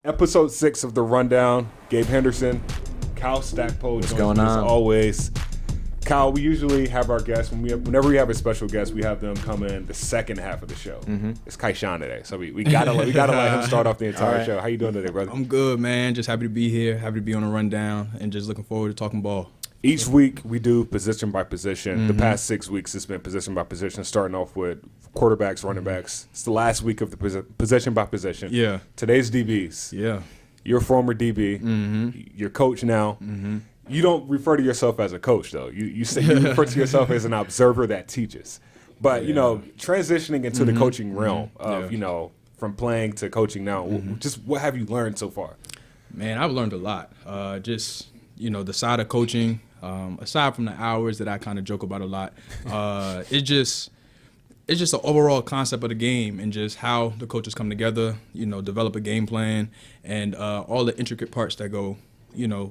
Episode 6 of The Rundown. Gabe Henderson, Kyle Stackpole. What's going on? As always. Kyle, we usually have our guests, whenever we have a special guest, we have them come in the second half of the show. Mm-hmm. It's Kyshoen today, so we gotta let him start off the entire show. How you doing today, brother? I'm good, man. Just happy to be here, happy to be on The Rundown, and just looking forward to talking ball. Each week we do position by position. The past 6 weeks it's been position by position, starting off with quarterbacks, running backs. It's the last week of the position by position. Yeah. Today's DBs. Yeah. You're a former DB. You're coach now. You don't refer to yourself as a coach, though. You say you refer to yourself as an observer that teaches. But, transitioning into the coaching realm of, from playing to coaching now, just what have you learned so far? Man, I've learned a lot. The side of coaching, aside from the hours that I kind of joke about a lot, it's just the overall concept of the game and just how the coaches come together, develop a game plan and all the intricate parts that go,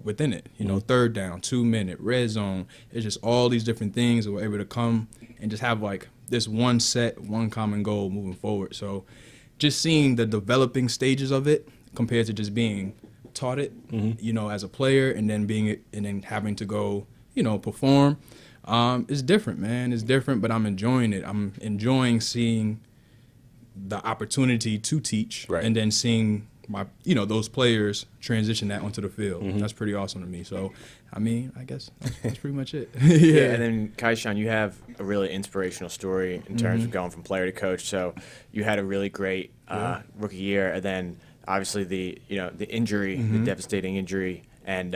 within it. Third down, 2-minute, red zone. It's just all these different things that we're able to come and just have like this one common goal moving forward. So just seeing the developing stages of it compared to just being taught it, as a player and then having to go, perform. It's different, man. It's different, but I'm enjoying it. I'm enjoying seeing the opportunity to teach and then seeing those players transition that onto the field. That's pretty awesome to me. So, I guess that's pretty much it. Yeah, and then Kyshoen, you have a really inspirational story in terms of going from player to coach. So you had a really great rookie year, and then obviously the injury, the devastating injury, and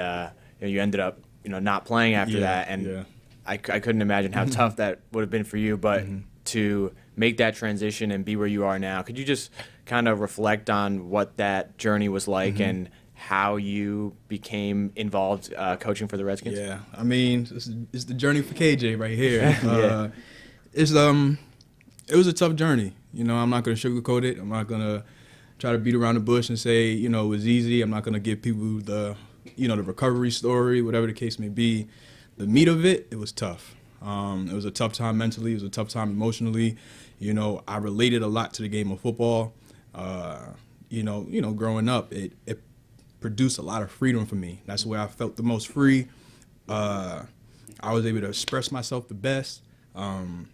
you ended up not playing after that. And I couldn't imagine how tough that would have been for you, but to make that transition and be where you are now, could you just kind of reflect on what that journey was like and how you became involved coaching for the Redskins? Yeah, it's the journey for KJ right here. It was a tough journey. I'm not going to sugarcoat it. I'm not going to try to beat around the bush and say, it was easy. I'm not going to give people the recovery story, whatever the case may be. The meat of it, it was tough. It was a tough time mentally. It was a tough time emotionally. I related a lot to the game of football. Growing up, it produced a lot of freedom for me. That's where I felt the most free. I was able to express myself the best. And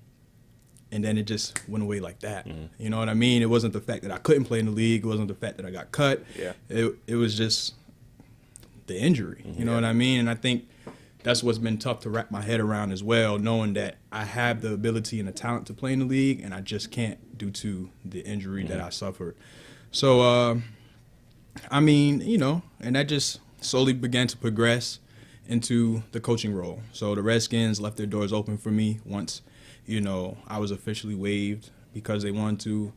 then it just went away like that. You know what I mean? It wasn't the fact that I couldn't play in the league. It wasn't the fact that I got cut. Yeah. It was just the injury. You know what I mean? And I think that's what's been tough to wrap my head around as well, knowing that I have the ability and the talent to play in the league, and I just can't due to the injury that I suffered. So, and that just slowly began to progress into the coaching role. So the Redskins left their doors open for me once, I was officially waived because they wanted to,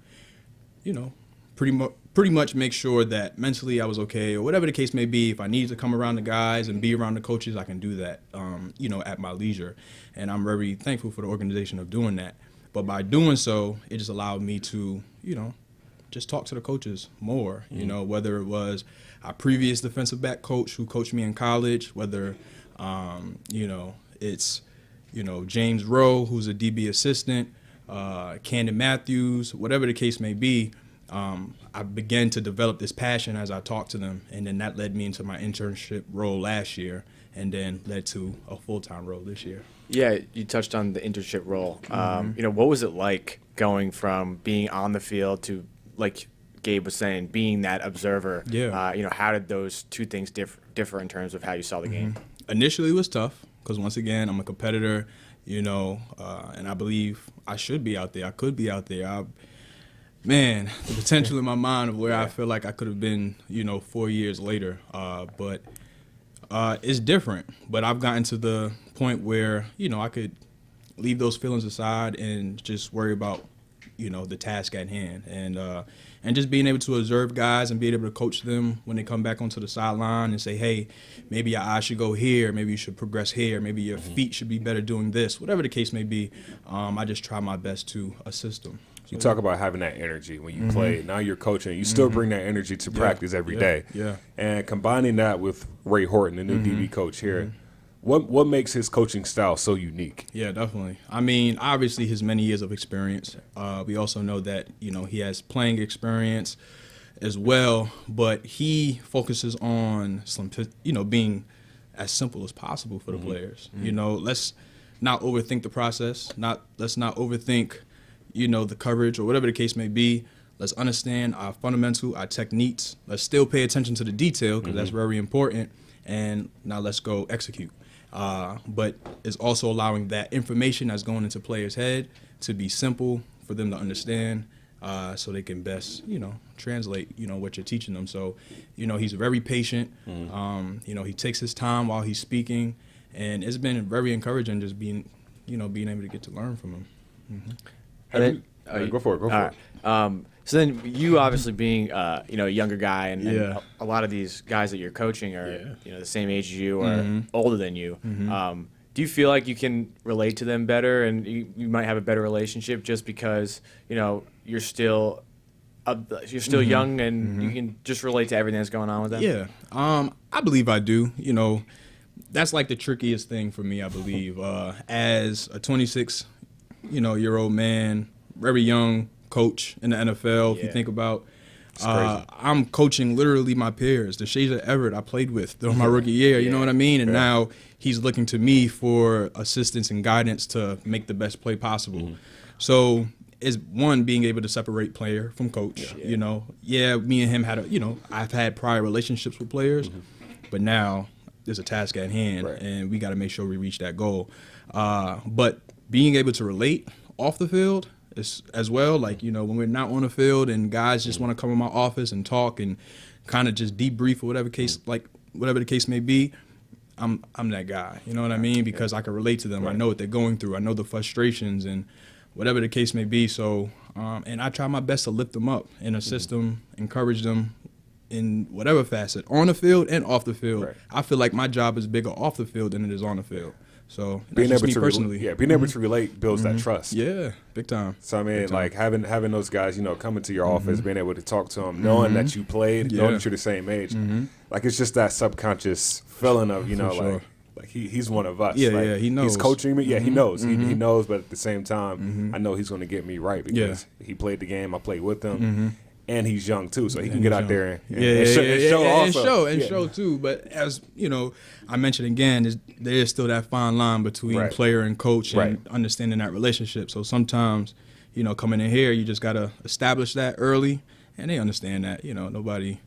pretty much make sure that mentally I was okay or whatever the case may be. If I need to come around the guys and be around the coaches, I can do that, at my leisure. And I'm very thankful for the organization of doing that. But by doing so, it just allowed me to, just talk to the coaches more, whether it was our previous defensive back coach who coached me in college, whether, it's, James Rowe, who's a DB assistant, Camden Matthews, whatever the case may be. I began to develop this passion as I talked to them, and then that led me into my internship role last year and then led to a full-time role this year. Yeah, you touched on the internship role. What was it like going from being on the field to, like Gabe was saying, being that observer? Yeah. How did those two things differ in terms of how you saw the game? Initially, it was tough because, once again, I'm a competitor, and I believe I should be out there. I could be out there. The potential in my mind of where I feel like I could have been, 4 years later. But it's different. But I've gotten to the point where, I could leave those feelings aside and just worry about, the task at hand. And just being able to observe guys and being able to coach them when they come back onto the sideline and say, hey, maybe your eyes should go here. Maybe you should progress here. Maybe your feet should be better doing this. Whatever the case may be, I just try my best to assist them. You talk about having that energy when you play. Now you're coaching. You still bring that energy to practice every day. Yeah. And combining that with Ray Horton, the new DB coach here, what makes his coaching style so unique? Yeah, definitely. Obviously his many years of experience. We also know that, he has playing experience, as well, but he focuses on being as simple as possible for the players. Let's not overthink the process. Let's not overthink, the coverage or whatever the case may be. Let's understand our fundamental, our techniques. Let's still pay attention to the detail because that's very important. And now let's go execute. But it's also allowing that information that's going into players' head to be simple for them to understand, so they can best, translate, what you're teaching them. So, he's very patient. He takes his time while he's speaking, and it's been very encouraging just being able to get to learn from him. Go for it. So then you obviously being, a younger guy, and a lot of these guys that you're coaching are, the same age as you or older than you. Do you feel like you can relate to them better, and you might have a better relationship just because, you're still young and you can just relate to everything that's going on with them? Yeah, I believe I do. That's like the trickiest thing for me, I believe. As a 26-year-old man, very young coach in the NFL, if you think about, I'm coaching literally my peers. The Kyshoen Jarrett I played with during my rookie year, you know what I mean? And now he's looking to me for assistance and guidance to make the best play possible. So it's one, being able to separate player from coach. Me and him had I've had prior relationships with players, but now there's a task at hand, and we got to make sure we reach that goal. But being able to relate off the field as well, like, when we're not on the field and guys just want to come in my office and talk and kind of just debrief or whatever the case may be, I'm that guy. You know what I mean? Because I can relate to them. I know what they're going through. I know the frustrations and whatever the case may be. So, and I try my best to lift them up and assist them, encourage them in whatever facet, on the field and off the field. I feel like my job is bigger off the field than it is on the field. So being able me to personally, being able to relate builds that trust. Yeah, big time. So I mean, like having those guys, coming to your office, being able to talk to them, knowing that you played, knowing that you're the same age, like it's just that subconscious feeling of like he's one of us. Yeah, he knows. He's coaching me. Yeah, he knows. He knows, but at the same time, I know he's going to get me right because he played the game. I played with him. And he's young too, so he can get out there and show too. But as I mentioned again, there is still that fine line between player and coach and understanding that relationship. So sometimes, coming in here, you just gotta establish that early, and they understand that. Everybody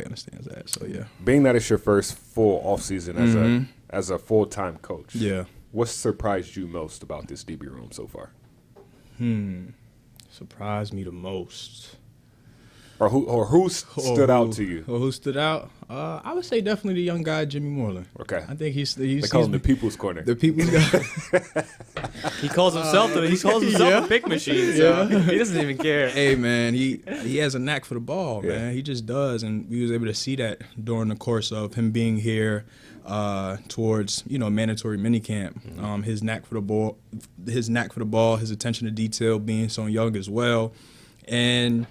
understands that. So yeah. Being that it's your first full off season as a full-time coach, what surprised you most about this DB room so far? Surprised me the most. Or who stood out to you? Or who stood out? I would say definitely the young guy, Jimmy Moreland. Okay. I think he's they call him the people's corner. The people's guy. He calls himself a pick machine, so he doesn't even care. Hey, man, he has a knack for the ball, man. He just does, and we was able to see that during the course of him being here towards, mandatory minicamp. His knack for the ball, his attention to detail, being so young as well, and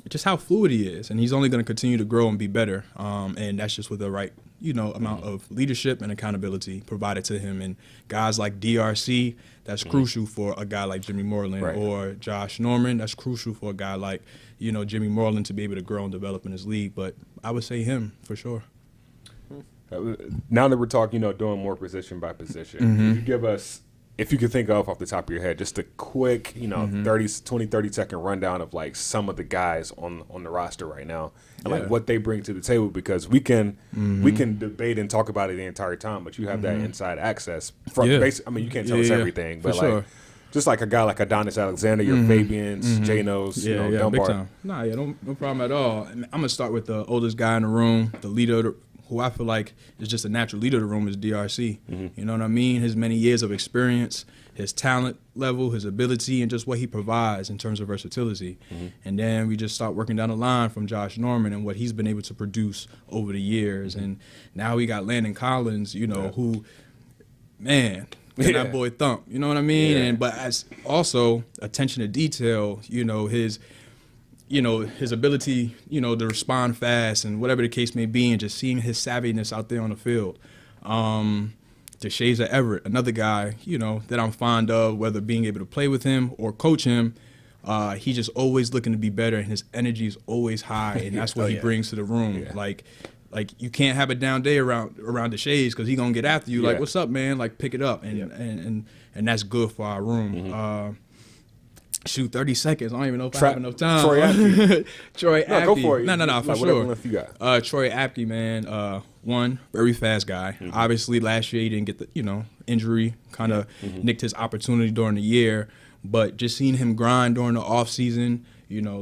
just how fluid he is, and he's only going to continue to grow and be better. And that's just with the right, amount of leadership and accountability provided to him. And guys like DRC, that's crucial for a guy like Jimmy Moreland, or Josh Norman, that's crucial for a guy like, Jimmy Moreland to be able to grow and develop in his league. But I would say him for sure. Now that we're talking, doing more position by position, can you give us, if you could think of off the top of your head, just a quick, 30 second rundown of like some of the guys on the roster right now and like what they bring to the table, because we can debate and talk about it the entire time, but you have that inside access. I mean, you can't tell us everything, but like just like a guy like Adonis Alexander, your Fabians, Janos, Dunbar. Big time. No problem at all. I'm gonna start with the oldest guy in the room, the leader, who I feel like is just a natural leader of the room, is DRC. You know what I mean? His many years of experience, his talent level, his ability, and just what he provides in terms of versatility. And then we just start working down the line from Josh Norman and what he's been able to produce over the years. And now we got Landon Collins, who, man, can that boy thump. You know what I mean? And but as also attention to detail, his ability, to respond fast and whatever the case may be, and just seeing his savviness out there on the field. Kyshoen Jarrett, another guy, that I'm fond of, whether being able to play with him or coach him. He's just always looking to be better, and his energy is always high, and that's what he brings to the room. Yeah. Like you can't have a down day around the shades because he's gonna get after you. Like, what's up, man? Like, pick it up, and that's good for our room. Shoot, 30 seconds. I don't even know if I have enough time. Troy Apke. Troy Apke. No, go for it. No, for like, sure. Whatever you got. Troy Apke, man. One, very fast guy. Obviously, last year he didn't get the injury, kind of nicked his opportunity during the year. But just seeing him grind during the off season,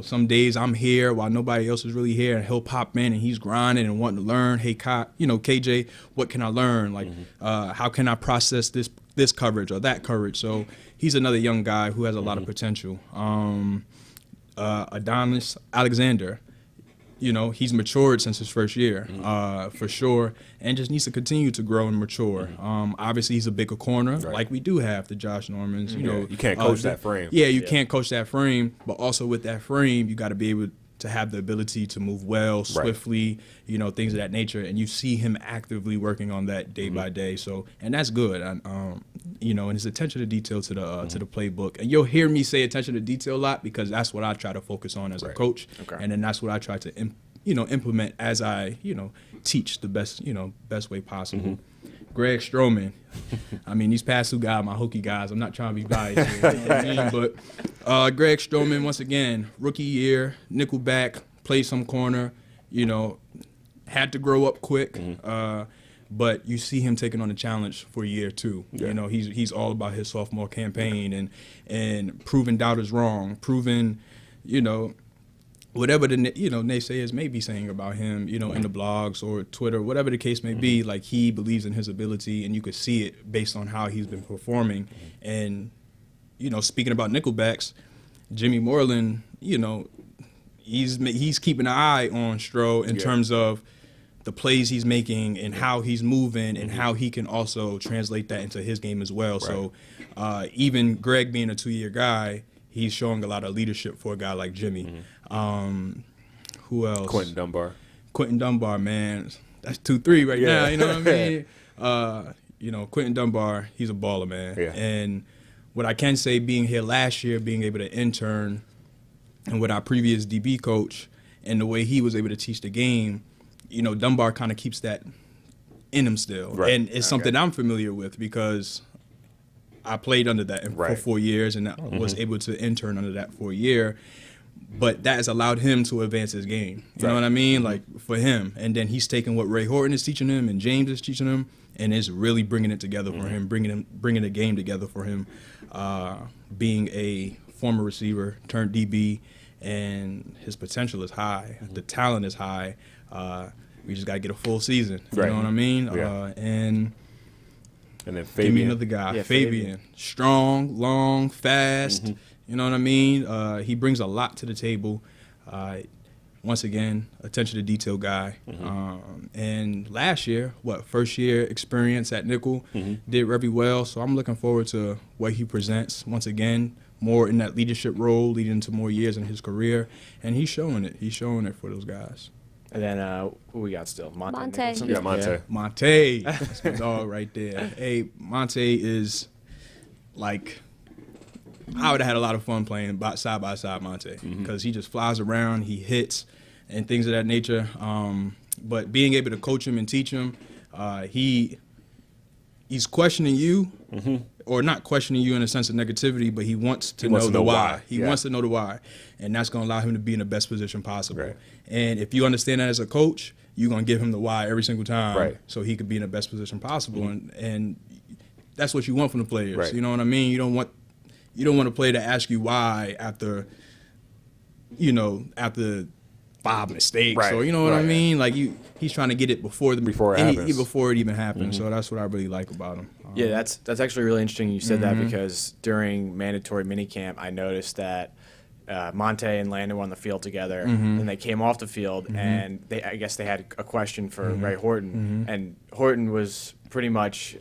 some days I'm here while nobody else is really here, and he'll pop in and he's grinding and wanting to learn. Hey, KJ, what can I learn? Like, how can I process this coverage or that coverage? So he's another young guy who has a lot of potential. Adonis Alexander, he's matured since his first year, for sure, and just needs to continue to grow and mature. Obviously, he's a bigger corner, like we do have the Josh Normans. You can't coach that frame. Yeah, you can't coach that frame, but also with that frame, you got to be able to have the ability to move well, swiftly, things of that nature. And you see him actively working on that day by day. So, and that's good. And his attention to detail to the playbook. And you'll hear me say attention to detail a lot because that's what I try to focus on as a coach. Okay. And then that's what I try to implement as I teach the best way possible. Greg Stroman. I mean, these past two guys, my Hokie guys, I'm not trying to be biased here, you know what I mean? But Greg Stroman, once again, rookie year, Nickelback, played some corner, had to grow up quick. But you see him taking on the challenge for year two. Yeah. He's all about his sophomore campaign and proving doubters wrong, proving, whatever the naysayers may be saying about him, in the blogs or Twitter, whatever the case may be, like he believes in his ability, and you could see it based on how he's been performing. And speaking about Nickelbacks, Jimmy Moreland, he's keeping an eye on Stro in terms of the plays he's making and how he's moving and how he can also translate that into his game as well. Right. So even Greg being a 2-year guy, he's showing a lot of leadership for a guy like Jimmy. Who else? Quinton Dunbar. Quinton Dunbar, man. That's 2-3 right now, you know what I mean? Quinton Dunbar, he's a baller, man. Yeah. And what I can say, being here last year, being able to intern and with our previous DB coach and the way he was able to teach the game, Dunbar kind of keeps that in him still. Right. And it's something I'm familiar with because I played under that for 4 years and I was able to intern under that for a year. But that has allowed him to advance his game. You know what I mean? Like, for him. And then he's taking what Ray Horton is teaching him and James is teaching him, and it's really bringing it together for him, bringing the game together for him, being a former receiver turned DB, and his potential is high. The talent is high. We just got to get a full season. You know what I mean? Yeah. And then Fabian. Give me another guy. Yeah, Fabian. Strong, long, fast. You know what I mean? He brings a lot to the table. Once again, attention to detail guy. And last year, first year experience at Nickel, did very well. So I'm looking forward to what he presents. Once again, more in that leadership role, leading to more years in his career. And he's showing it. He's showing it for those guys. And then who we got still? Monte. Yeah, Monte. Yeah. Monte. That's my dog right there. Hey, Monte is like, I would have had a lot of fun playing side by side Monte because he just flies around, he hits, and things of that nature. But being able to coach him and teach him, he's questioning you, or not questioning you in a sense of negativity, but he wants to know the why. He wants to know the why, and that's going to allow him to be in the best position possible. Right. And if you understand that as a coach, you're going to give him the why every single time, so he could be in the best position possible. And that's what you want from the players. Right. You know what I mean? You don't want a player to ask you why after 5 mistakes. Right. Or you know what I mean? Like he's trying to get it before it even happens. So that's what I really like about him. Yeah, that's actually really interesting you said that because during mandatory minicamp, I noticed that Monte and Landon were on the field together, and they came off the field, and I guess they had a question for Ray Horton, and Horton was pretty much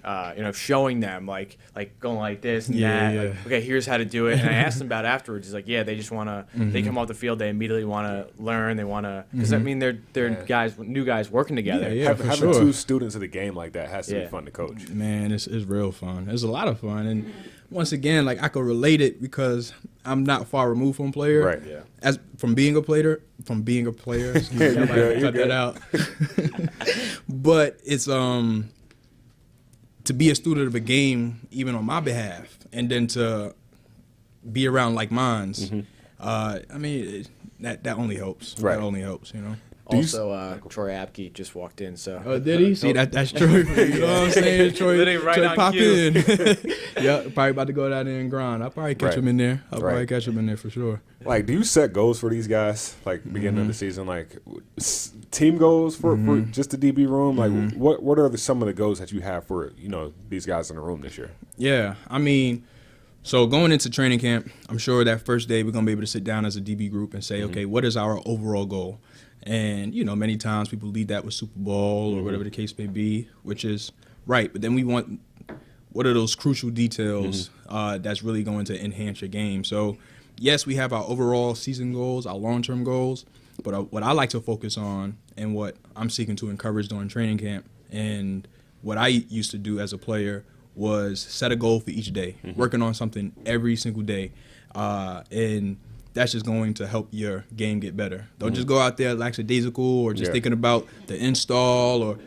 showing them like going like this and that. Like, okay, here's how to do it. And I asked them about it afterwards. He's like, yeah, they just want to. They come off the field, they immediately want to learn. They want to because I mean they're new guys working together. Having sure. 2 students of the game like that has to be fun to coach. Man, it's real fun. It's a lot of fun, and once again, like I could relate it because I'm not far removed from player. Right. Yeah. As from being a player. Excuse me, I might cut that out. But it's to be a student of a game, even on my behalf, and then to be around like minds. I mean, that only helps. Right. That only helps, you know. Also, Troy Apke just walked in, so. Oh, did he? See, that's Troy. You know what I'm saying? Troy, Literally right Troy on pop cue. in. Yeah, probably about to go down there and grind. I'll probably catch Right. him in there. I'll probably Right. catch him in there for sure. Like, do you set goals for these guys, like, beginning of the season? Like, team goals for just the DB room? Like, what are some of the goals that you have for, these guys in the room this year? Yeah, I mean, so going into training camp, I'm sure that first day we're going to be able to sit down as a DB group and say, okay, what is our overall goal? And, many times people lead that with Super Bowl or whatever the case may be, which is right. But then we want, what are those crucial details that's really going to enhance your game? So, yes, we have our overall season goals, our long-term goals, but what I like to focus on and what I'm seeking to encourage during training camp and what I used to do as a player was set a goal for each day, working on something every single day. And that's just going to help your game get better. Don't just go out there lackadaisical or just thinking about the install or,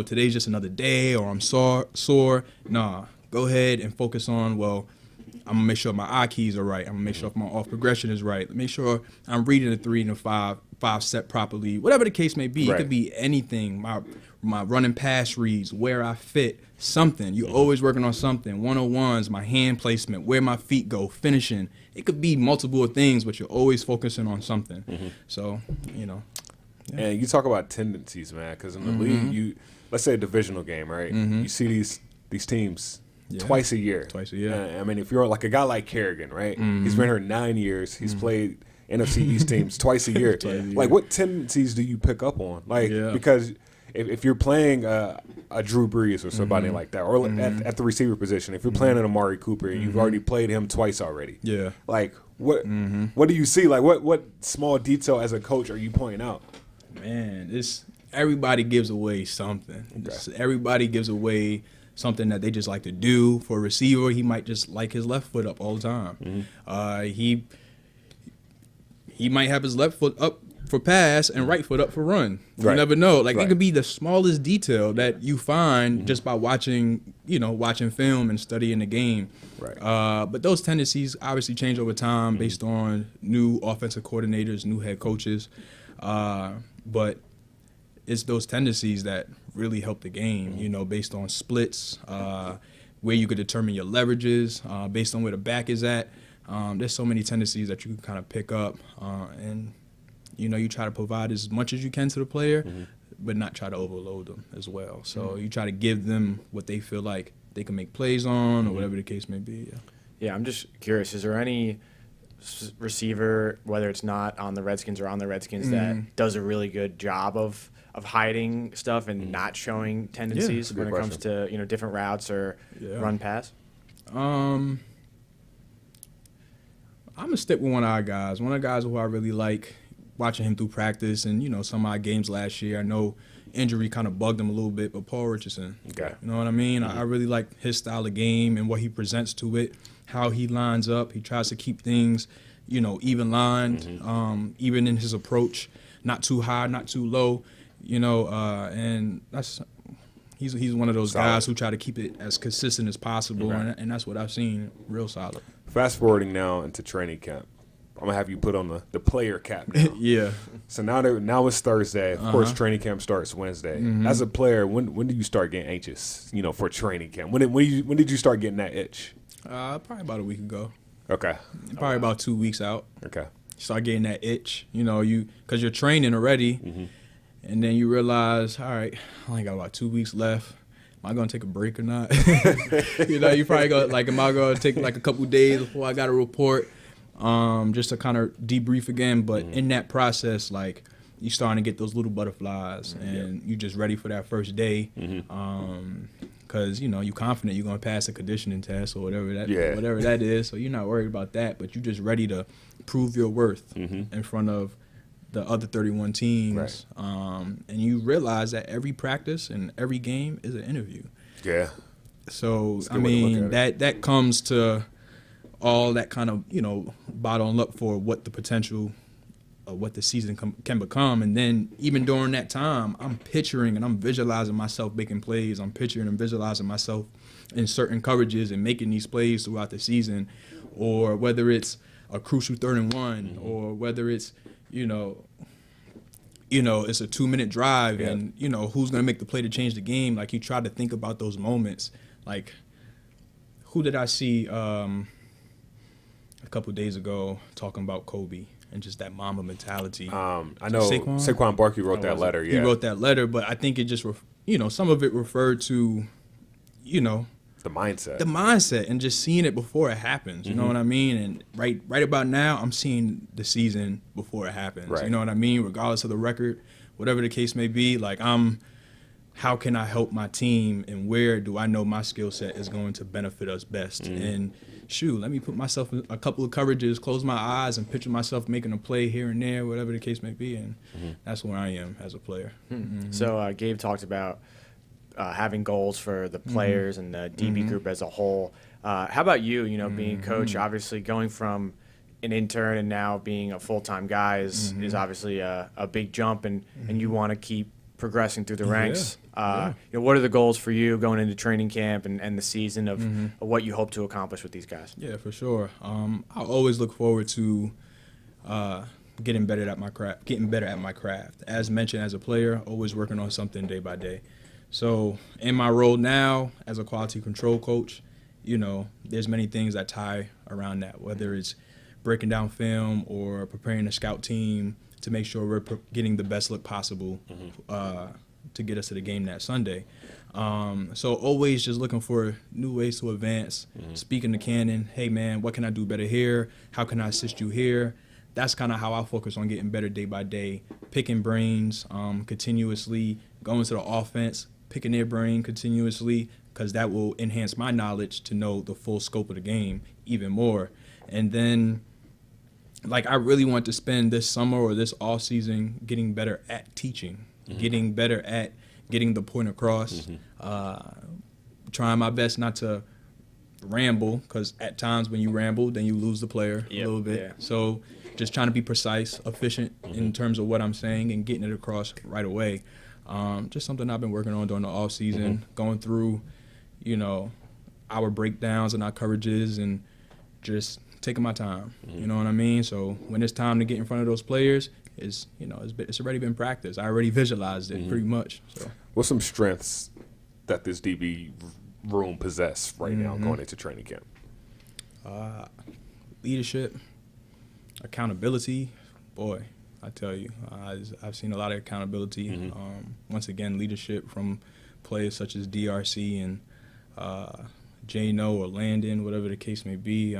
today's just another day or I'm sore. Nah, go ahead and focus on, well, I'm going to make sure my I keys are right. I'm going to make sure my off progression is right. Make sure I'm reading the 3 and the 5 step properly. Whatever the case may be. Right. It could be anything. My running pass reads, where I fit, something. You're always working on something. 101s, my hand placement, where my feet go, finishing. It could be multiple things, but you're always focusing on something. So, Yeah. And you talk about tendencies, man, because in the league, let's say a divisional game, right? You see these teams twice a year. I mean, if you're like a guy like Kerrigan, right? He's been here 9 years. He's played NFC East teams twice a year. Like, what tendencies do you pick up on? Like, because if you're playing a Drew Brees or somebody like that, or at the receiver position, if you're playing an Amari Cooper, you've already played him twice already. Yeah. Like, what do you see? Like, what small detail as a coach are you pointing out? Man, everybody gives away something. Everybody gives away something that they just like to do. For a receiver, he might just like his left foot up all the time. He might have his left foot up for pass and right foot up for run. You never know. Like, it could be the smallest detail that you find just by watching film and studying the game. But those tendencies obviously change over time based on new offensive coordinators, new head coaches. But it's those tendencies that really help the game, based on splits, where you could determine your leverages, based on where the back is at. There's so many tendencies that you can kind of pick up, and you try to provide as much as you can to the player, but not try to overload them as well. So you try to give them what they feel like they can make plays on, or whatever the case may be. Yeah, I'm just curious. Is there any receiver, whether it's not on the Redskins or on the Redskins, that does a really good job of hiding stuff and not showing tendencies when it comes to different routes or run pass? I'm gonna stick with one of our guys. One of the guys who I really like, watching him through practice and some of our games last year. I know injury kind of bugged him a little bit, but Paul Richardson. You know what I mean? I really like his style of game and what he presents to it, how he lines up. He tries to keep things, even lined, even in his approach, not too high, not too low, and he's one of those guys who try to keep it as consistent as possible, and that's what I've seen, real solid. Fast forwarding now into training camp, I'm gonna have you put on the player cap now. So now it's Thursday. Of course, training camp starts Wednesday. As a player, when do you start getting anxious? For traiing camp. When did you start getting that itch? Probably about a week ago. Okay. Probably about 2 weeks out. Okay. You start getting that itch. Because you're training already, and then you realize, all right, I only got about 2 weeks left. Am I going to take a break or not? You probably go, am I going to take a couple days before I got a report, just to kind of debrief again. But in that process, you starting to get those little butterflies, and you just ready for that first day. Because, you're confident you're going to pass a conditioning test or whatever that is. So you're not worried about that, but you're just ready to prove your worth in front of the other 31 teams, and you realize that every practice and every game is an interview. Yeah. So I mean that comes to all that kind of, bottling up for what the potential of what the season can become. And then even during that time, I'm picturing and I'm visualizing myself making plays. I'm picturing and visualizing myself in certain coverages and making these plays throughout the season, or whether it's a crucial 3rd and 1, or whether it's, it's a 2-minute drive and, who's going to make the play to change the game. Like, you try to think about those moments. Like, who did I see a couple days ago talking about Kobe and just that Mamba mentality? I know Saquon Barkley wrote that letter. Yeah, he wrote that letter, but I think it just, some of it referred to, the mindset and just seeing it before it happens. You know what I mean? And right about now, I'm seeing the season before it happens. Right. You know what I mean? Regardless of the record, whatever the case may be, like, how can I help my team, and where do I know my skill set is going to benefit us best? And let me put myself in a couple of coverages, close my eyes, and picture myself making a play here and there, whatever the case may be, and that's where I am as a player. So Gabe talked about having goals for the players and the DB group as a whole. How about you, being coach, obviously going from an intern and now being a full-time guy is obviously a big jump, and you want to keep progressing through the ranks. What are the goals for you going into training camp and the season of what you hope to accomplish with these guys? Yeah, for sure. I always look forward to getting better at my craft. As mentioned, as a player, always working on something day by day. So in my role now as a quality control coach, there's many things that tie around that, whether it's breaking down film or preparing a scout team to make sure we're getting the best look possible to get us to the game that Sunday. So always just looking for new ways to advance, speaking to Cannon, hey, man, what can I do better here? How can I assist you here? That's kind of how I focus on getting better day by day, picking brains continuously, going to the offense, picking their brain continuously, because that will enhance my knowledge to know the full scope of the game even more. And then, I really want to spend this summer or this off season getting better at teaching, getting better at getting the point across, trying my best not to ramble, because at times when you ramble, then you lose the player a little bit. Yeah. So just trying to be precise, efficient in terms of what I'm saying and getting it across right away. Just something I've been working on during the off season, going through, our breakdowns and our coverages and just taking my time. You know what I mean? So when it's time to get in front of those players, it's already been practiced. I already visualized it pretty much. So what's some strengths that this DB room possess right now going into training camp? Leadership, accountability. Boy, I tell you, I've seen a lot of accountability. Once again, leadership from players such as DRC and Jano or Landon, whatever the case may be.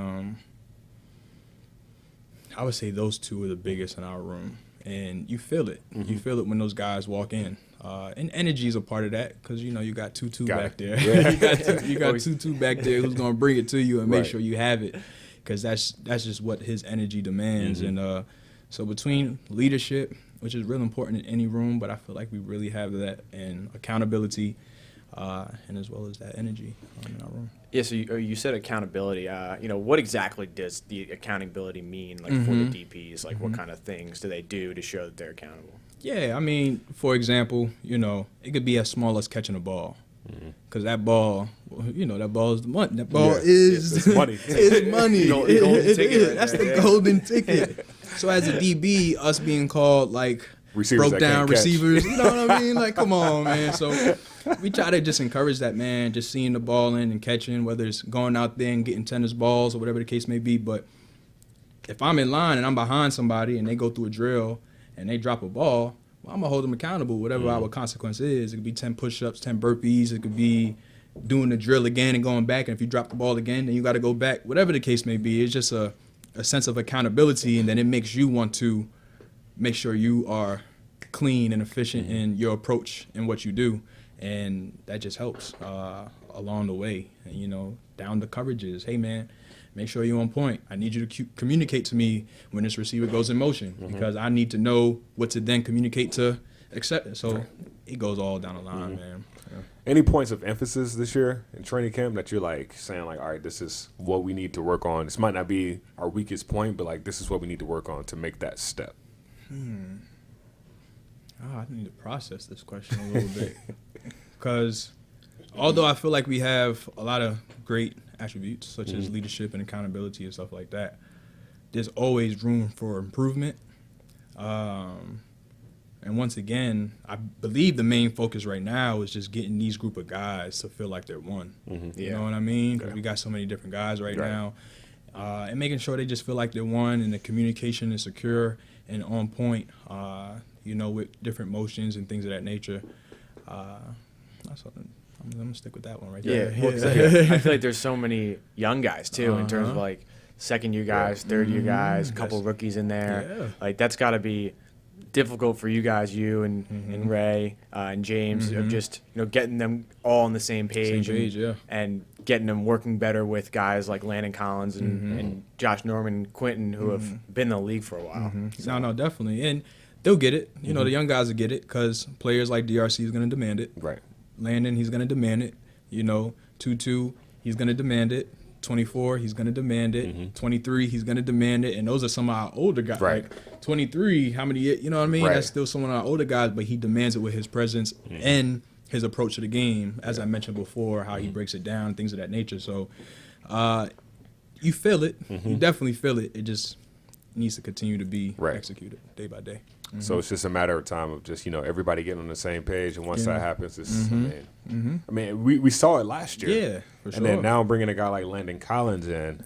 I would say those two are the biggest in our room. And you feel it. You feel it when those guys walk in. And energy is a part of that, because, you got Tutu back there. Yeah. you got Tutu back there who's going to bring it to you and make sure you have it, because that's just what his energy demands. And so between leadership, which is real important in any room, but I feel like we really have that, and accountability, and as well as that energy in our room. Yeah, so you said accountability. What exactly does the accountability mean, for the DPs? What kind of things do they do to show that they're accountable? Yeah, I mean, for example, it could be as small as catching a ball. Because that ball, that ball is the money. That ball is money. It's money. Golden ticket. That's the golden ticket. So as a DB, us being called receivers broke down receivers, you know what I mean? Come on, man. So we try to just encourage that, man, just seeing the ball in and catching, whether it's going out there and getting tennis balls or whatever the case may be. But if I'm in line and I'm behind somebody and they go through a drill and they drop a ball, well, I'm going to hold them accountable, whatever our consequence is. It could be 10 push-ups, 10 burpees. It could be doing the drill again and going back. And if you drop the ball again, then you got to go back. Whatever the case may be, it's just a sense of accountability, and then it makes you want to make sure you are clean and efficient in your approach and what you do. And that just helps along the way. And, down the coverages. Hey, man, make sure you're on point. I need you to communicate to me when this receiver goes in motion, because I need to know what to then communicate to accepted. So it goes all down the line, man. Yeah. Any points of emphasis this year in training camp that you're like saying like, all right, this is what we need to work on. This might not be our weakest point, but like this is what we need to work on to make that step. I need to process this question a little bit because although I feel like we have a lot of great attributes such as leadership and accountability and stuff like that, there's always room for improvement. And once again, I believe the main focus right now is just getting these group of guys to feel like they're one. You know what I mean? Because we got so many different guys right now. And making sure they just feel like they're one and the communication is secure and on point, with different motions and things of that nature. That's something. I'm going to stick with that one right there. I feel like there's so many young guys, too, in terms of, like, second-year guys, third-year guys, a couple rookies in there. Yeah. Like, that's got to be difficult for you guys, you and Ray and James, of just getting them all on the same page, and getting them working better with guys like Landon Collins and Josh Norman and Quinton who have been in the league for a while. No, definitely. And they'll get it. The young guys will get it because players like DRC is going to demand it. Right. Landon, he's going to demand it. 2-2, he's going to demand it. 24, he's going to demand it. 23, he's going to demand it. And those are some of our older guys. Right. Like 23, how many, you know what I mean? Right. That's still some of our older guys, but he demands it with his presence and his approach to the game, as I mentioned before, how he breaks it down, things of that nature. So you feel it. You definitely feel it. It just needs to continue to be executed day by day. So it's just a matter of time of just, everybody getting on the same page. And once that happens, it's, I mean, we saw it last year. Yeah, for sure. And then now bringing a guy like Landon Collins in,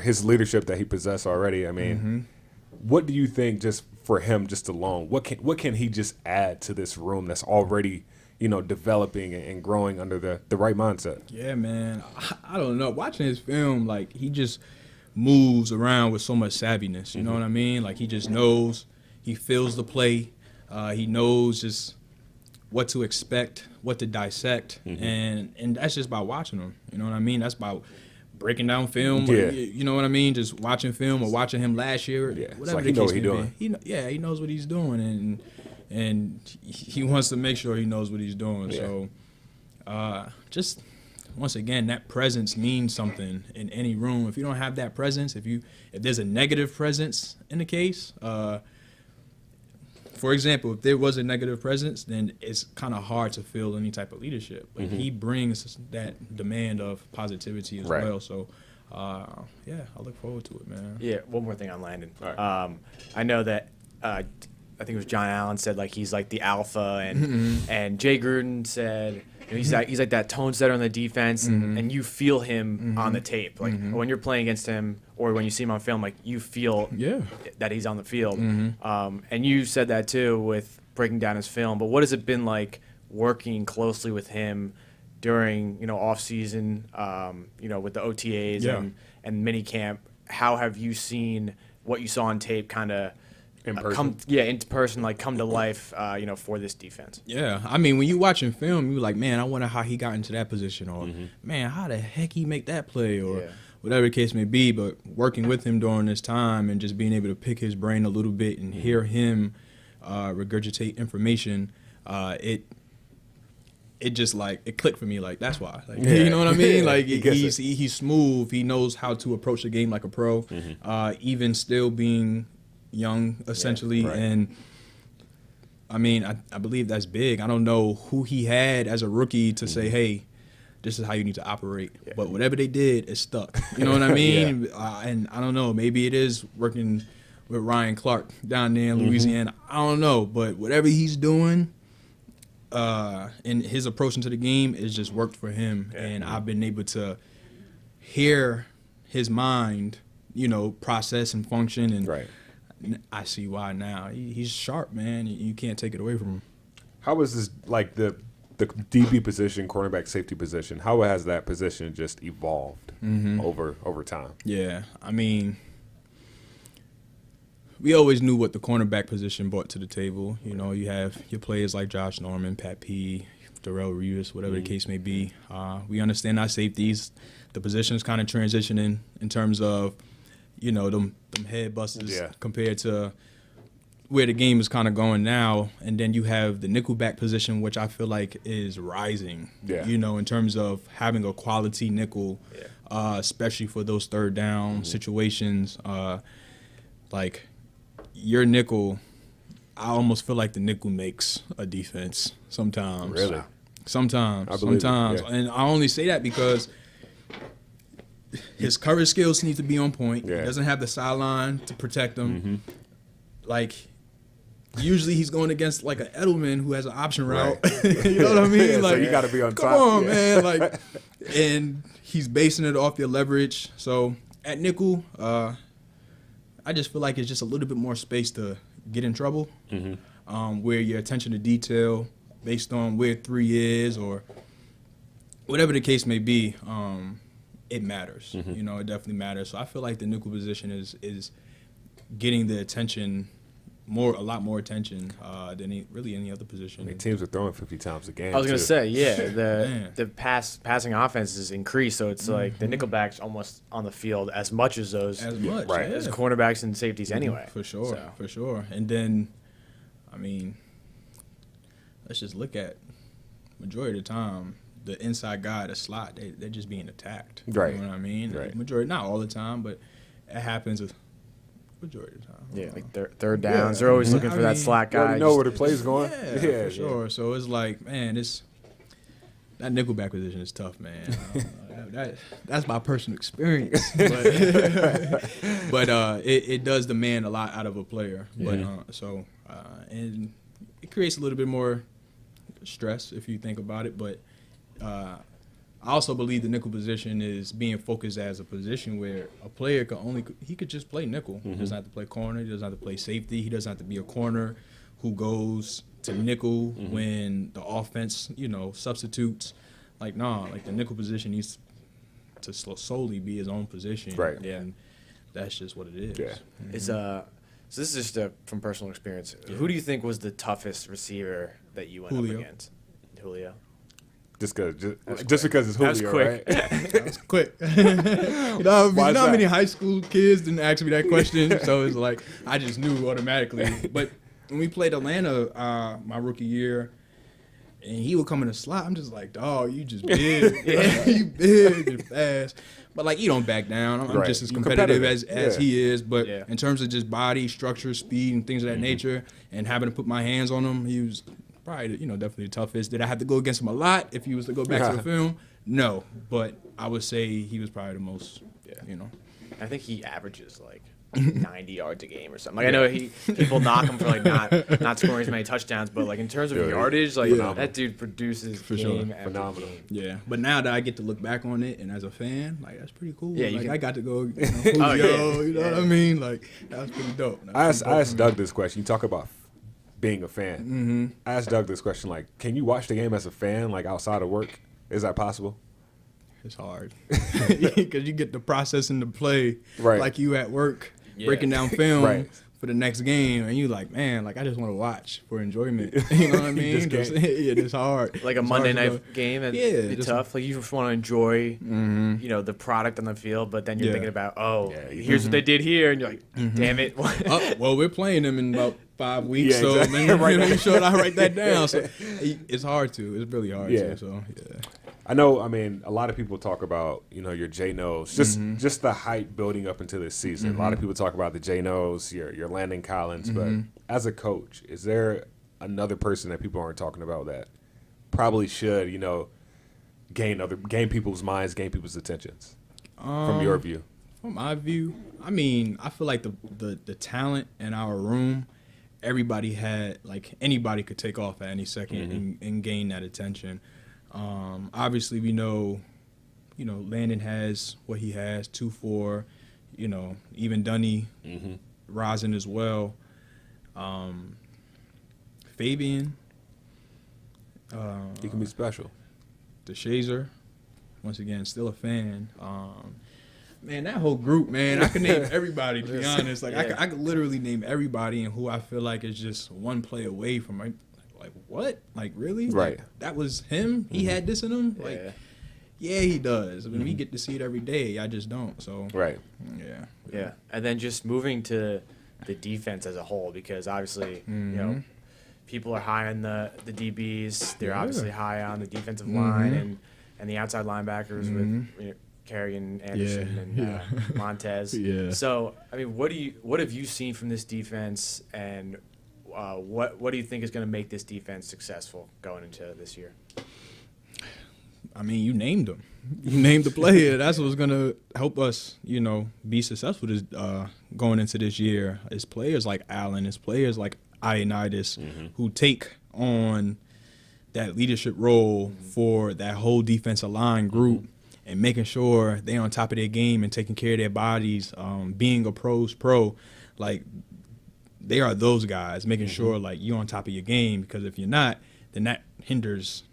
his leadership that he possessed already. I mean, what do you think just for him just alone? What can he just add to this room that's already, developing and growing under the right mindset? Yeah, man. I don't know. Watching his film, like, he just moves around with so much savviness. You know what I mean? Like, he just knows. He feels the play. He knows just what to expect, what to dissect, and that's just by watching him. You know what I mean? That's by breaking down film. Yeah. You know what I mean? Just watching film or watching him last year. Yeah. Whatever It's like he the know case what he's may doing. be. He knows what he's doing, and he wants to make sure he knows what he's doing. Yeah. So just once again, that presence means something in any room. If you don't have that presence, if there's a negative presence in the case, for example, if there was a negative presence, then it's kind of hard to feel any type of leadership. But he brings that demand of positivity as well. So, I look forward to it, man. Yeah, one more thing on Landon. All right. I know that I think it was John Allen said like he's like the alpha, and Jay Gruden said he's like that tone setter on the defense, and you feel him on the tape. Like when you're playing against him or when you see him on film, like you feel that he's on the field. And you said that too with breaking down his film. But what has it been like working closely with him during off season, with the OTAs and mini camp? How have you seen what you saw on tape kind of in person, like come to life, for this defense? Yeah, I mean, when you watching film, you're like, man, I wonder how he got into that position, or man, how the heck he make that play, or whatever the case may be. But working with him during this time and just being able to pick his brain a little bit and hear him regurgitate information, it just like it clicked for me. Like that's why, like you know what I mean? Like he's smooth. He knows how to approach the game like a pro, even still being young essentially. And I mean, I believe that's big. I don't know who he had as a rookie to say, hey, this is how you need to operate. But whatever they did, it stuck. You know what I mean? And I don't know, maybe it is working with Ryan Clark down there in Louisiana. I don't know, but whatever he's doing in his approach into the game, it's just worked for him. And I've been able to hear his mind, process and function. And I see why now. He's sharp, man. You can't take it away from him. How is this, like the DB position, cornerback safety position, how has that position just evolved over time? Yeah, I mean, we always knew what the cornerback position brought to the table. You have your players like Josh Norman, Pat P., Darrell Reeves, whatever the case may be. We understand our safeties. The position's kind of transitioning in terms of, them head busters compared to where the game is kind of going now, and then you have the nickelback position, which I feel like is rising. Yeah. You know, in terms of having a quality nickel, especially for those third down situations. Like your nickel, I almost feel like the nickel makes a defense sometimes. Really? Sometimes. I believe it, yeah. And I only say that because his coverage skills need to be on point. Yeah. He doesn't have the sideline to protect him. Like, usually he's going against like an Edelman who has an option route. You know what I mean? Yeah, like, so you got to be on come top. on, man. Like, and he's basing it off your leverage. So at nickel, I just feel like it's just a little bit more space to get in trouble, where your attention to detail based on where 3 is or whatever the case may be, it matters. You know, it definitely matters. So I feel like the nickel position is getting the attention, a lot more attention than any other position. I mean, teams are throwing 50 times a game. I was gonna too. say, the passing offense is increased, so it's like the nickelbacks almost on the field as much as those right. as cornerbacks and safeties anyway. For sure, So. for sure. And then, I mean, let's just look at majority of the time, the inside guy, the slot, they're just being attacked. Right. You know what I mean? Right. Majority, not all the time, but it happens majority of the time. Yeah, like third downs. They're always looking for that slack You guy. already know where the play's going. Yeah, for sure. So it's like, man, that nickelback position is tough, man. That's my personal experience. But it does demand a lot out of a player. But and it creates a little bit more stress if you think about it. But I also believe the nickel position is being focused as a position where a player could just play nickel. He doesn't have to play corner. He doesn't have to play safety. He doesn't have to be a corner who goes to nickel when the offense, substitutes. Like, like the nickel position needs to solely be his own position. Right. And that's just what it is. Yeah. So this is just from personal experience. Who do you think was the toughest receiver that you went Julio. up against? Julio. Just because it's Julio, That was quick. right? That was quick. you know Why is how that? many high school kids didn't ask me that question, so it's like I just knew automatically. But when we played Atlanta my rookie year, and he would come in the slot, I'm just like, dog, you just big. You big and fast. But, like, you don't back down. I'm Right. just as You're competitive competitive. as he is. But Yeah. in terms of just body, structure, speed, and things of that nature, and having to put my hands on him, he was probably, definitely the toughest. Did I have to go against him a lot if he was to go back to the film? No. But I would say he was probably the most, I think he averages like 90 yards a game or something. Like I know people knock him for like not scoring as many touchdowns, but like in terms of yardage, like that dude produces For sure. game after Phenomenal. game. Yeah, but now that I get to look back on it, and as a fan, like, that's pretty cool. Yeah, you like, can- I got to go, Oh, Julio, yeah. you know what I mean? Like, that was pretty dope. I asked Doug this question. You talk about being a fan. I asked Doug this question, like, can you watch the game as a fan, like, outside of work? Is that possible? It's hard because you get the process and the play, Right. like you at work breaking down film Right. for the next game, and you like, man, like I just want to watch for enjoyment. You know what I mean? just It's hard. Like a It's Monday hard to night go. game, and Yeah, it's just- tough. Like you just want to enjoy, the product on the field, but then you're Yeah. thinking about, you- here's what they did here, and you're like, damn it. Oh, well, we're playing them in about 5 weeks, Yeah, so exactly. man, Right. make sure I write that down. So it's hard to. It's really hard Yeah. to. So yeah. I know, I mean, a lot of people talk about, your J-Nose, just the hype building up into this season. A lot of people talk about the J-Nose, your Landon Collins, but as a coach, is there another person that people aren't talking about that probably should, gain people's minds, gain people's attentions from your view? From my view, I mean, I feel like the talent in our room, everybody had, like, anybody could take off at any second and gain that attention. Obviously, we know, Landon has what he has, 2-4, even Dunny rising as well. Fabian. He can be special. The Shazer, once again, still a fan. Man, that whole group, man, I could name everybody, to be honest. Like, I could literally name everybody and who I feel like is just one play away from, like what? Like, really? Right. Like, that was him? He had this in him? Like, yeah, he does. I mean, we get to see it every day. I just don't. So, Right. yeah. Yeah, and then just moving to the defense as a whole, because obviously, you know, people are high on the DBs. They're obviously high on the defensive line and the outside linebackers with Kerrigan, Anderson, and Montez. So, I mean, what have you seen from this defense, and what do you think is going to make this defense successful going into this year? I mean, you named them. You named the player. That's what's going to help us, you know, be successful this, going into this year. It's players like Allen. It's players like Ioannidis who take on that leadership role for that whole defensive line group and making sure they're on top of their game and taking care of their bodies, being a pro's pro. Like, they are those guys, making sure, like, you're on top of your game, because if you're not, then that hinders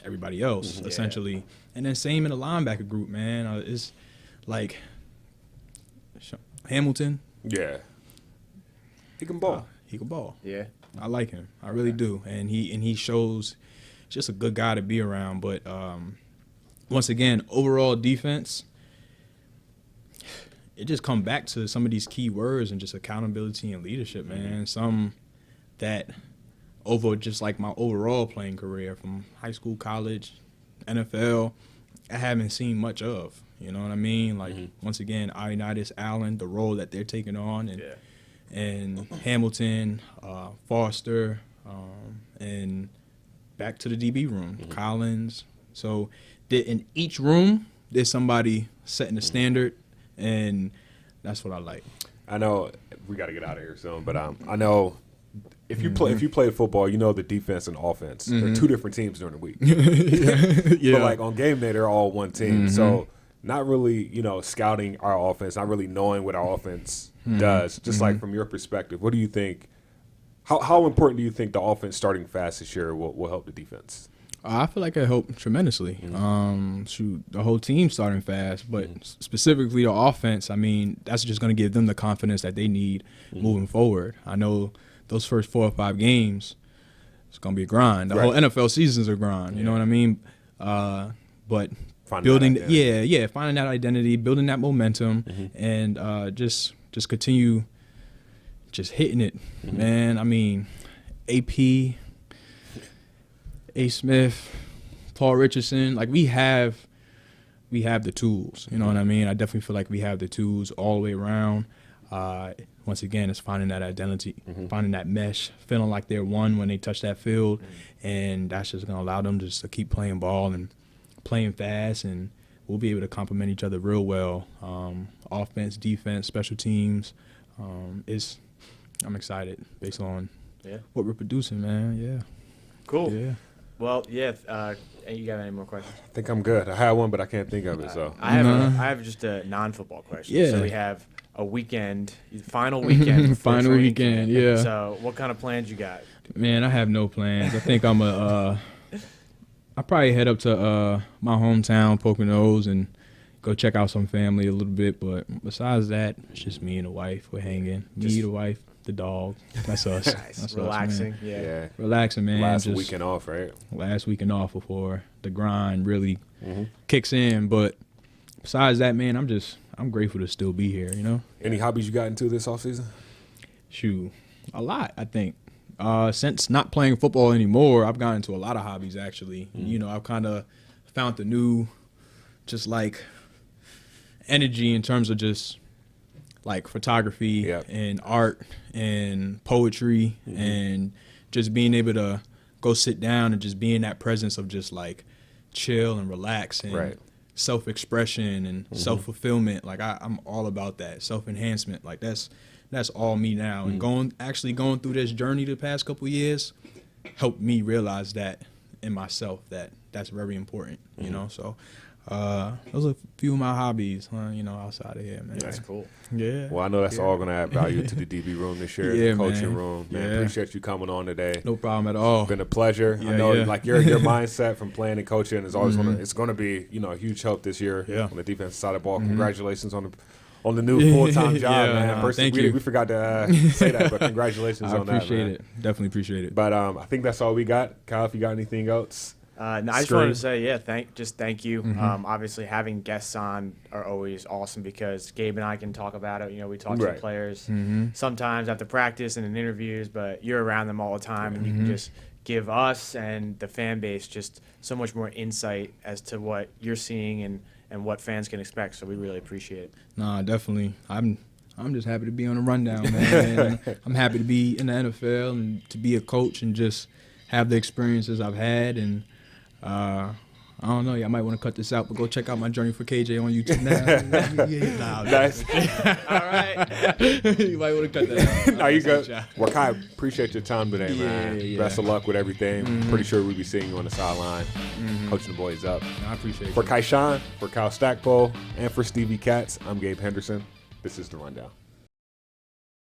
everybody else, essentially. And then same in the linebacker group, man. It's like Hamilton. Yeah. He can ball. He can ball. Yeah. I like him. I really do. And he shows just a good guy to be around. But once again, overall defense, it just come back to some of these key words and just accountability and leadership, man. Some that over just like my overall playing career from high school, college, NFL, I haven't seen much of. You know what I mean? Like, once again, Ioannidis, Allen, the role that they're taking on, and Hamilton, Foster, and back to the DB room, Collins. So in each room, there's somebody setting the standard, and that's what I like. I know we got to get out of here soon, but I know if you play football, you know the defense and offense. They're two different teams during the week. But like on game day, they're all one team. So not really, you know, scouting our offense, not really knowing what our offense does. Just like from your perspective, what do you think? How important do you think the offense starting fast this year will help the defense? I feel like it helped tremendously. The whole team starting fast, but specifically the offense, I mean, that's just going to give them the confidence that they need moving forward. I know those first 4 or 5 games, it's going to be a grind. The whole NFL season's a grind, you know what I mean? But finding that identity, building that momentum, and just continue just hitting it, man. I mean, AP, A. Smith, Paul Richardson, like we have the tools. You know what I mean? I definitely feel like we have the tools all the way around. Once again, it's finding that identity, finding that mesh, feeling like they're one when they touch that field, and that's just going to allow them just to keep playing ball and playing fast, and we'll be able to complement each other real well. Offense, defense, special teams. I'm excited based on what we're producing, man. Yeah. Cool. Yeah. Well, you got any more questions? I think I'm good. I had one, but I can't think of it. So I have just a non-football question. Yeah. So we have a weekend, final weekend. Final weekend, yeah. So what kind of plans you got? Man, I have no plans. I think I'll probably head up to my hometown, Poconos, and go check out some family a little bit. But besides that, it's just me and the wife. We're hanging. Me, the wife, the dog. That's us. Nice. That's relaxing. Us, yeah. Relaxing, man. Last weekend off, right? Last weekend off before the grind really kicks in. But besides that, man, I'm grateful to still be here, you know? Any hobbies you got into this offseason? Shoot, a lot, I think. Since not playing football anymore, I've gotten into a lot of hobbies, actually. You know, I've kind of found the new, just like, energy in terms of just, like, photography and art and poetry and just being able to go sit down and just be in that presence of just, like, chill and relax and self-expression and self-fulfillment. Like, I'm all about that. Self-enhancement. Like, that's all me now. And going through this journey the past couple of years helped me realize that in myself, that's very important, you know? So those are a few of my hobbies, you know, outside of here, man. That's cool. Yeah. Well, I know that's all going to add value to the DB room this year, the coaching room. Man, appreciate you coming on today. No problem at all. It's been a pleasure. I know, like, your mindset from playing and coaching is always it's going to be, you know, a huge help this year on the defensive side of the ball. Congratulations on the new full-time job, man. Thank you. We forgot to say that, but congratulations on that, man. I appreciate it. Definitely appreciate it. But I think that's all we got. Kyle, if you got anything else? No, I just wanted to say, thank you. Obviously, having guests on are always awesome because Gabe and I can talk about it. We talk to the players sometimes after practice and in interviews, but you're around them all the time, and you can just give us and the fan base just so much more insight as to what you're seeing and what fans can expect. So we really appreciate it. Nah, definitely. I'm just happy to be on the rundown, man. I'm happy to be in the NFL and to be a coach and just have the experiences I've had. And I don't know, y'all might want to cut this out, but go check out my journey for KJ on YouTube now. Nice. All right. You might want to cut that out. No, you good. Well, Kai, appreciate your time today, man. Yeah. Best of luck with everything. Pretty sure we'll be seeing you on the sideline, coaching the boys up. I appreciate it. For Kyshoen, for Kyle Stackpole, and for Stevie Katz, I'm Gabe Henderson. This is The Rundown.